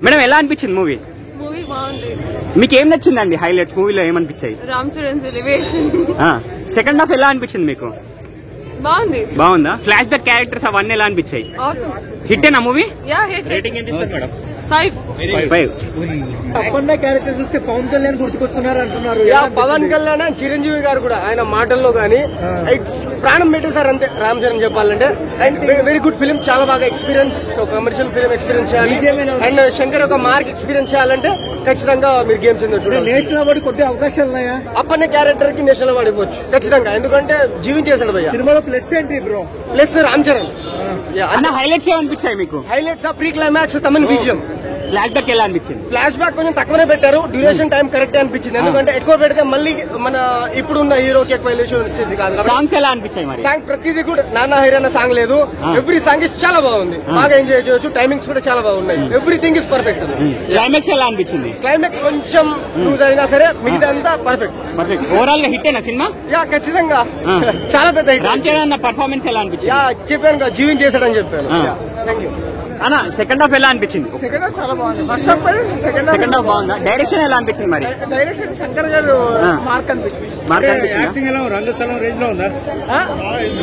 Madam ఎలా అనిపించింది movie? Movie బాగుంది. మీకు ఏం నచ్చిందండి హైలైట్స్ మూవీలో ఏమనిపించాయి? Ram Charan elevation. Second half ఎలా అనిపించింది మీకు? బాగుంది. బాగుందా? ఫ్లాష్ బ్యాక్ క్యారెక్టర్స్ అవన్నీ ఎలా అనిపించాయి? హిట్టేనా మూవీ? Yeah hit. రేటింగ్ ఎంత ఇస్తారు మేడం? 5. అప్పన్న క్యారెక్టర్ చూస్తే పవన్ కళ్యాణ్ గుర్తుకొస్తున్నారు అంటున్నారు. పవన్ కళ్యాణ్ చిరంజీవి గారు కూడా ఆయన మాటల్లో గానీ ప్రాణం పెట్టేశారు అంతే రామ్ చరణ్ చెప్పాలంటే. అండ్ వెరీ గుడ్ ఫిలిం, చాలా బాగా ఎక్స్పీరియన్స్, ఒక కమర్షియల్ ఫిలిం ఎక్స్పీరియన్స్ చేయాలి. అండ్ శంకర్ ఒక మార్క్ ఎక్స్పీరియన్స్ చేయాలంటే ఖచ్చితంగా మీరు గేమ్స్ చూడండి. నేషనల్ అవార్డు కొట్టే అవకాశాలు ఉన్నాయా? అప్పన్న క్యారెక్టర్ కి నేషనల్ అవార్డు ఇవ్వచ్చు ఖచ్చితంగా, ఎందుకంటే జీవించేశాడు భయ్య. సినిమాలో ప్లస్ ఏంటి బ్రో? ప్లస్ రామ్ చరణ్. అన్న హైలైట్స్ ఏమనిపించాయి మీకు? Highlights pre climax Thaman BGM. Flash back ఎలా అనిపించింది? ఫ్లాష్ బ్యాక్ కొంచెం తక్కువనే పెట్టారు, డ్యూరేషన్ టైం కరెక్ట్ అనిపించింది. ఎందుకంటే ఎక్కువ పెడితే మళ్ళీ మన ఇప్పుడున్న హీరోకి ఎక్కువ ఎలివేషన్ వచ్చేసి కాదు. సాంగ్స్ ఎలా అనిపించాయి మరి? సాంగ్ ప్రతిదీ కూడా నాన్న హైరానా సాంగ్ లేదు, ఎవ్రీ సాంగ్ ఇస్ చాలా బాగుంది, బాగా ఎంజాయ్ చేయొచ్చు. టైమింగ్స్ కూడా చాలా బాగున్నాయి, ఎవ్రీథింగ్ ఇస్ పర్ఫెక్ట్. క్లైమాక్స్ ఎలా అనిపించింది? క్లైమాక్స్ కొంచెం లూజ్ అయినా సరే మిగతా అంతా పర్ఫెక్ట్. ఓవరాల్ గా హిట్ అయినా సినిమా? యా ఖచ్చితంగా చాలా పెద్ద హిట్. రామ్ చరణ్ పర్ఫార్మెన్స్ ఎలా అనిపించింది? యా చెప్పాను కదా, జీవించేశాడని చెప్పాను. థ్యాంక్ యూ అన్న. సెకండ్ హాఫ్ ఎలా అనిపించింది? సెకండ్ హాఫ్ చాలా బాగుంది. ఫస్ట్ హాఫ్ సెకండ్ హాఫ్ బాగుందా? డైరెక్షన్ ఎలా అనిపించింది మరి? డైరెక్షన్ శంకర్ గారు మార్క్ అనిపించింది. యాక్టింగ్ ఎలా రంగస్థలం రేంజ్ లో ఉందా?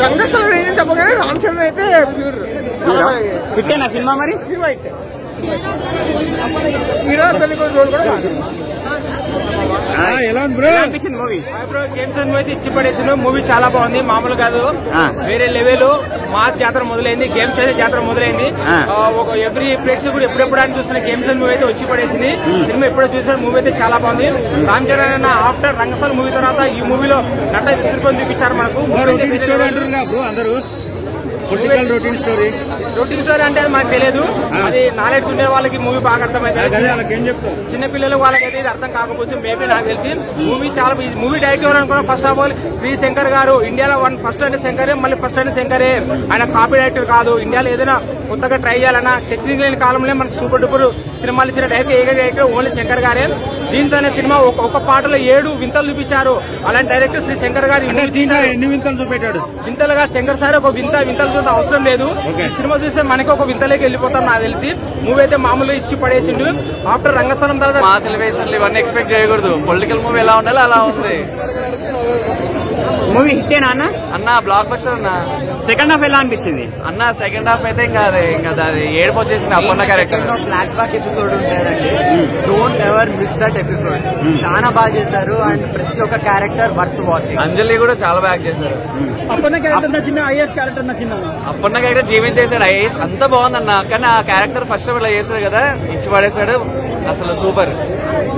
రంగస్థలం రేంజ్ చెప్పగానే రామ్ చరణ్ అయితే ప్యూర్ హిట్టేనా సినిమా మరి? సినిమా అయితే హీరో తల్లి రోల్ కూడా ఎలా అనిపించింది మూవీ? గేమ్స్ అయితే ఇచ్చి పడేసిన మూవీ చాలా బాగుంది, మామూలు కాదు, వేరే లెవెల్. మా జాతర మొదలైంది, గేమ్స్ అయితే జాతర మొదలైంది. ఒక ఎవ్రీ ప్రేక్షకుడు ఎప్పుడెప్పుడు అని చూస్తున్న గేమ్స్ మూవీ అయితే వచ్చి పడేసింది. సినిమా ఎప్పుడో చూసిన మూవీ అయితే చాలా బాగుంది. రామ్ చరణ్ ఆఫ్టర్ రంగస్థలం మూవీ తర్వాత ఈ మూవీలో నట విస్తృతం చూపించారు మనకు. రొటీన్ స్టోరీ అంటే మనకు తెలియదు, అది నాలెడ్జ్ ఉండే వాళ్ళకి మూవీ బాగా అర్థమైంది. చిన్న పిల్లలు వాళ్ళకైతే ఇది అర్థం కాకపోవచ్చు, మేబీ నాకు తెలిసి మూవీ చాలా. మూవీ డైరెక్టర్ ఎవరు అనుకున్నా, first of all Shri Shankar గారు. ఇండియాలో ఫస్ట్ అంటే శంకరే, మళ్ళీ ఫస్ట్ అంటే శంకరే. ఆయన కాపీ డైరెక్టర్ కాదు. ఇండియాలో ఏదైనా కొత్తగా ట్రై చేయాలన్నా టెక్నికల్ లేని కాలంలో మనకు సూపర్ డూపర్ సినిమాలు ఇచ్చిన డైరెక్టర్ ఓన్లీ శంకర్ గారే. జీన్స్ అనే సినిమా ఒక పాటలో 7 వింతలు చూపించారు. అలాంటి డైరెక్టర్ శ్రీ శంకర్ గారు. ఎన్ని వింతలు చూపెట్టాడు? వింతలుగా శంకర్ సార్ ఒక వింతలు చూసే అవసరం లేదు. ఈ సినిమా చూస్తే మనకి ఒక వింతలోకి వెళ్ళిపోతాం నాకు తెలిసి. మూవీ అయితే మామూలుగా ఇచ్చి పడేసిండు. ఆఫ్టర్ రంగస్థలం తర్వాత మా సెలబ్రేషన్లు ఇవన్నీ ఎక్స్పెక్ట్ చేయకూడదు. పొలిటికల్ మూవీ ఎలా ఉండాలో అలా ఉంది. మూవీ హిట్టేనా అన్న? అన్న బ్లాక్ బస్టర్ అన్న. సెకండ్ హాఫ్ ఎలా అనిపించింది అన్న? సెకండ్ హాఫ్ అయితే ఇంకా అది ఏడుపు వచ్చేసింది. Appanna character flashback episode ఉంటారండి, don't ever miss that episode. చాలా బాగా చేశారు అండ్ ప్రతి ఒక్క క్యారెక్టర్ వర్త్ వాచింగ్. అంజలి కూడా చాలా బాగా చేశారు. అప్పన్న క్యారెక్టర్ నచ్చింది, ఐఎస్ క్యారెక్టర్ నచ్చింది. అప్పన్న క్యారెక్టర్ జీవించేశాడు, ఐఎస్ అంతా బాగుందన్న. కానీ ఆ క్యారెక్టర్ ఫస్ట్ ఇలా చేశాడు కదా, ఇచ్చి పడేశాడు. అసలు సూపర్.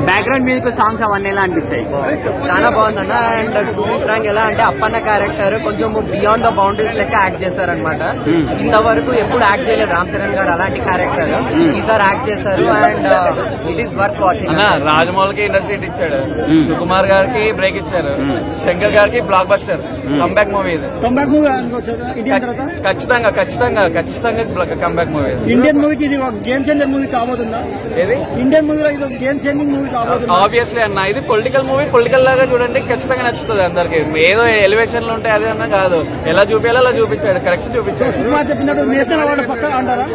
బ్యాక్గ్రౌండ్ మ్యూజిక్, సాంగ్స్ అవన్నీ ఎలా అనిపించాయి? చాలా బాగుందన్న. అండ్ టు బి ఫ్రాంక్ ఎలా అంటే అప్పన్న క్యారెక్టర్ కొంచెం బియాండ్ ద బౌండరీస్ లెక్క యాక్ట్ చేశారనమాట. ఇంతవరకు ఎప్పుడు యాక్ట్ చేయలేదు రామ్ చరణ్ గారు అలాంటి క్యారెక్టర్. ఈసారి యాక్ట్ చేశారు and it is worth watching. అన్న రాజమౌళికి ఇండస్ట్రీ ఇచ్చాడు, సుకుమార్ గారికి బ్రేక్ ఇచ్చారు, శంకర్ గారికి బ్లాక్ బస్టర్ కంబ్యాక్ మూవీ ఇది. ఖచ్చితంగా కంబ్యాక్ మూవీ. ఇండియన్ మూవీకి ఇది గేమ్ చేంజర్ మూవీ కాబోతుందా? ఏది ఇండియన్ మూవీలో ఇది గేమ్ చేంజింగ్ మూవీ కాబోతుంది. ఆబ్వియస్లీ అన్న, ఇది పొలిటికల్ మూవీ. పొలిటికల్ లాగా చూడండి, ఖచ్చితంగా నచ్చుతుంది అందరికి. ఏదో ఎలివేషన్లు ఉంటాయి అదే అన్న కాదు, ఎలా చూపించాలో అలా చూపించాడు, కరెక్ట్ చూపించాడు. సినిమా చెప్పినట్టు నేషనల్ అవార్డు పక్క అంటారా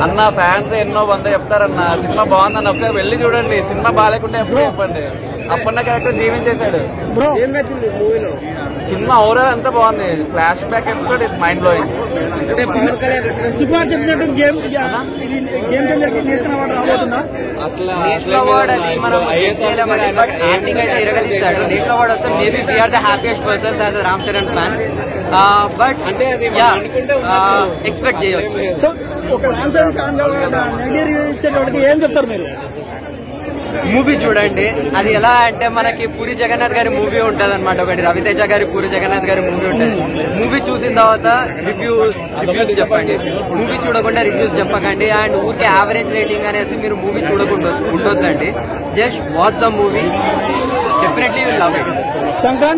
అన్న? ఫ్యాన్స్ ఎన్నో 100 చెప్తారన్న. సినిమా బాగుందన్న, ఒకసారి వెళ్ళి చూడండి. సినిమా బాగాలేకుంటే ఎప్పుడు చెప్పండి. అప్పన్న క్యారెక్టర్ జీవించేశాడు. సినిమా ఓవరాల్ అంతా బాగుంది. Flashback episode is mind blowing. Sukumar చెప్పినట్టు గేమ్ నేషనల్ అవార్డు రాబోతుందా? నేషనల్ అవార్డ్ అది మనం చేయలేమండి, బట్ యాక్టింగ్ అయితే ఇరగదీస్తాడు. నేషనల్ అవార్డ్ వస్తే maybe we are the happiest persons as Ram Charan fan. But అంటే ఎక్స్పెక్ట్ చేయవచ్చు. సో ఒక Ram Charan fan negative review ఇచ్చేటోడికి ఏం చెప్తారు మీరు? మూవీ చూడండి. అది ఎలా అంటే మనకి పూరి జగన్నాథ్ గారి మూవీ ఉంటది అనమాట, ఒకటి రవితేజ గారి పూరి జగన్నాథ్ గారి మూవీ ఉంటుంది. మూవీ చూసిన తర్వాత రివ్యూస్ చెప్పండి, మూవీ చూడకుండా రివ్యూస్ చెప్పకండి. అండ్ ఊరికే యావరేజ్ రేటింగ్ అనేసి మీరు మూవీ చూడకుండా ఉండొద్దండి. Just watch the movie, definitely will love it. Sankranti